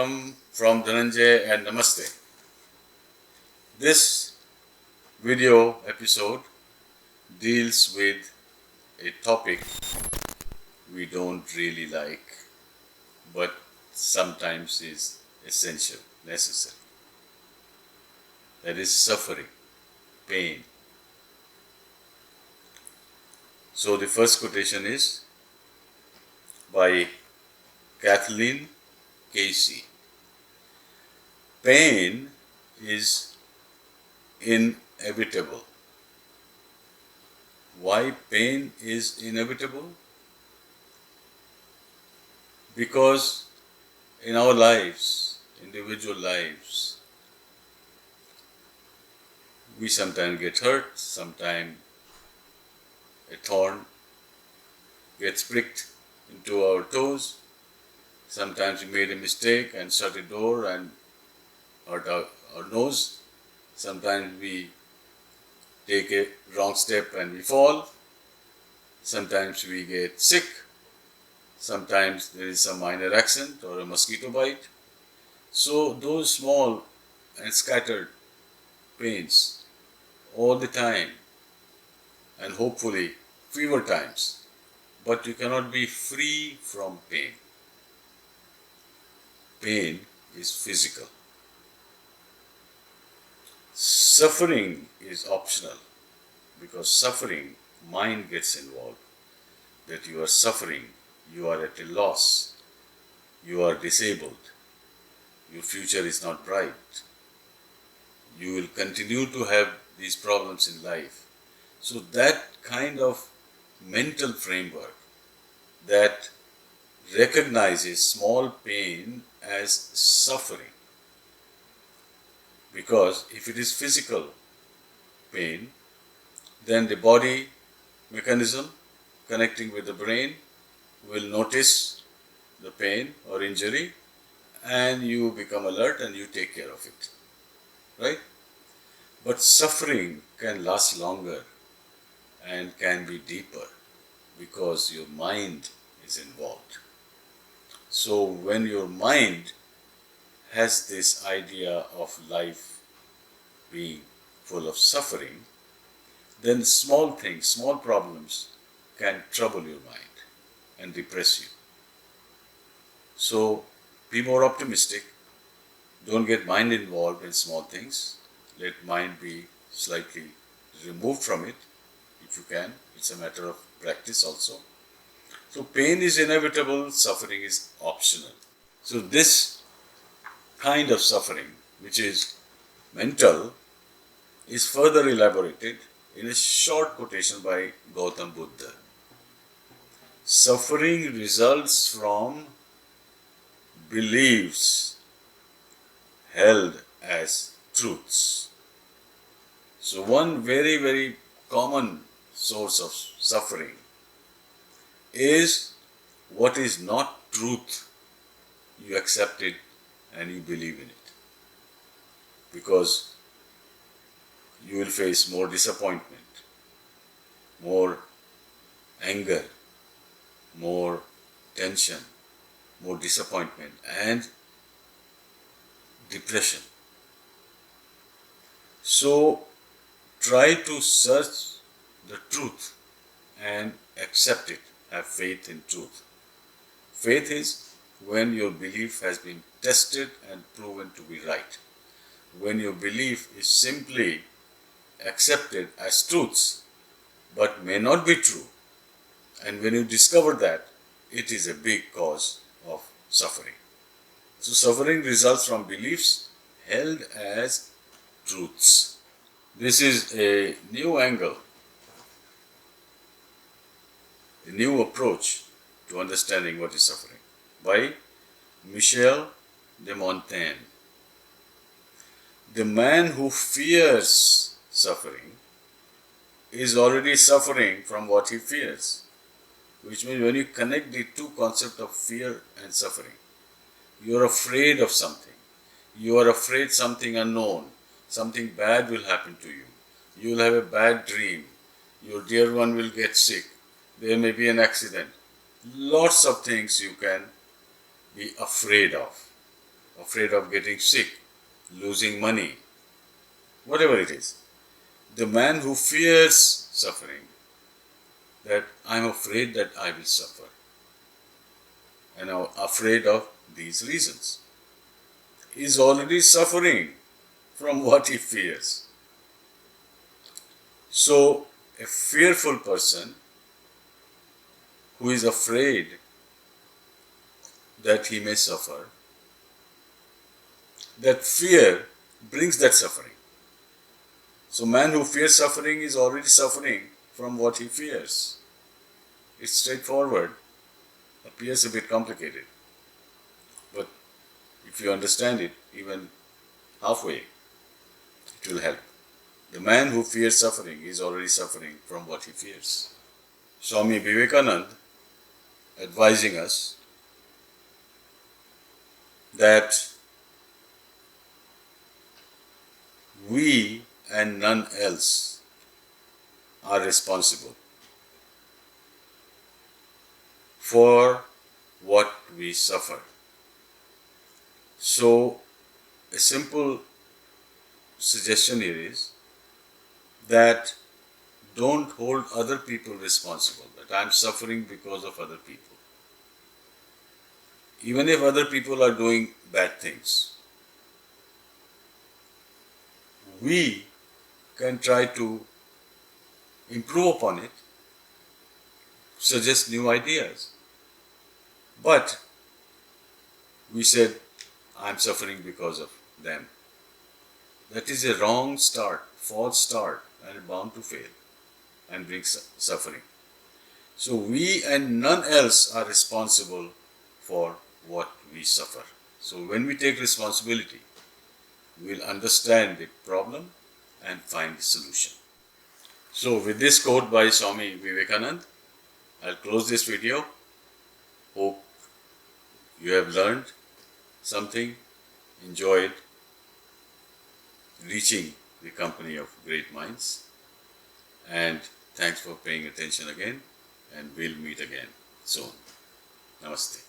Welcome from Dhananjay and Namaste. This video episode deals with a topic we don't really like, but sometimes is essential, necessary. That is suffering, pain. So the first quotation is by Kathleen Casey. Pain is inevitable. Why pain is inevitable? Because in our lives, individual lives, we sometimes get hurt, sometimes a thorn gets pricked into our toes. Sometimes we made a mistake and shut a door and hurt our nose. Sometimes we take a wrong step and we fall. Sometimes we get sick. Sometimes there is some minor accident or a mosquito bite. So those small and scattered pains all the time, and hopefully fewer times, but you cannot be free from pain. Pain is physical. Suffering is optional, because suffering, mind gets involved. That you are suffering, you are at a loss, you are disabled, your future is not bright, you will continue to have these problems in life. So that kind of mental framework that recognizes small pain as suffering. Because if it is physical pain, then the body mechanism connecting with the brain will notice the pain or injury, and you become alert and you take care of it. Right? But suffering can last longer and can be deeper because your mind is involved. So when your mind has this idea of life being full of suffering, then small things, small problems can trouble your mind and depress you. So be more optimistic. Don't get mind involved in small things. Let mind be slightly removed from it if you can. It's a matter of practice also. So pain is inevitable, suffering is optional. So this kind of suffering, which is mental, is further elaborated in a short quotation by Gautam Buddha. Suffering results from beliefs held as truths. So one very, very common source of suffering is what is not truth. You accept it and you believe in it. Because you will face more disappointment, more anger, more tension, more disappointment, and depression. So try to search the truth and accept it. Have faith in truth. Faith is when your belief has been tested and proven to be right. When your belief is simply accepted as truths but may not be true, and when you discover that, it is a big cause of suffering. So suffering results from beliefs held as truths. This is a new angle, a new approach to understanding what is suffering by Michel de Montaigne. The man who fears suffering is already suffering from what he fears. Which means when you connect the two concepts of fear and suffering, you are afraid of something. You are afraid something unknown, something bad will happen to you. You will have a bad dream. Your dear one will get sick. There may be an accident. Lots of things you can be afraid of. afraid of getting sick, losing money, whatever it is. The man who fears suffering, that I'm afraid that I will suffer, and I'm afraid of these reasons, is already suffering from what he fears. So, a fearful person who is afraid that he may suffer, that fear brings that suffering. So, man who fears suffering is already suffering from what he fears. It's straightforward, appears a bit complicated, but if you understand it even halfway, it will help. The man who fears suffering is already suffering from what he fears. Swami Vivekananda advising us that we and none else are responsible for what we suffer. So, a simple suggestion here is that don't hold other people responsible, that I am suffering because of other people. Even if other people are doing bad things, we can try to improve upon it, suggest new ideas. But we said, I'm suffering because of them. That is a wrong start, false start, and bound to fail and bring suffering. So we and none else are responsible for what we suffer. So when we take responsibility, we will understand the problem and find the solution. So with this quote by Swami Vivekananda, I'll close this video. Hope you have learned something, enjoyed reaching the company of great minds, and thanks for paying attention again, and we'll meet again soon. Namaste.